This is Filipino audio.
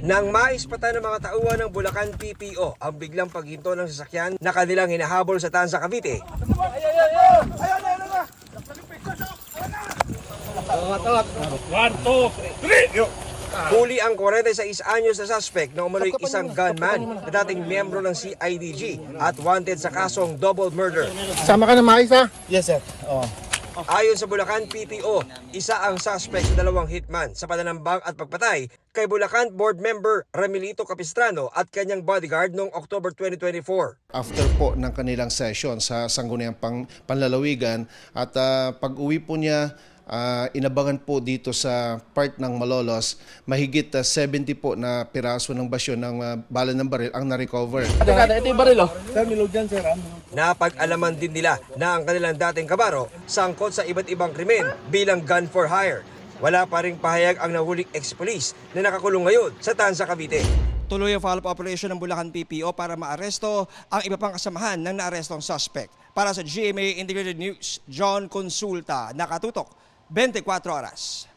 Nang maispatan ng mga tauhan ng Bulacan PPO ang biglang paghinto ng sasakyan na kanilang hinahabol sa Tanza, Cavite, huli ang 46 anyos na suspect na umano'y isang gunman na dating miyembro ng CIDG at wanted sa kasong double murder. Sama ka na mais ha? Yes, sir. Oh. Ayon sa Bulacan PPO, isa ang suspect sa dalawang hitman sa pananambang at pagpatay kay Bulacan Board Member Ramilito Capistrano at kanyang bodyguard noong October 2024. After po ng kanilang session sa Sangguniang Panlalawigan at pag-uwi po niya, inabangan po dito sa part ng Malolos, mahigit 70 po na piraso ng basyo ng bala ng baril ang na-recover. Ito yung baril, oh. Sir, milog dyan, sir. Napag-alaman din nila na ang kanilang dating kabaro sangkot sa iba't ibang krimen bilang gun for hire. Wala pa ring pahayag ang nahuling ex-police na nakakulong ngayon sa Tanza, Cavite. Tuloy ang follow-up operation ng Bulacan PPO para maaresto ang iba pang kasamahan ng naarestong suspect. Para sa GMA Integrated News, John Consulta, nakatutok 24 oras.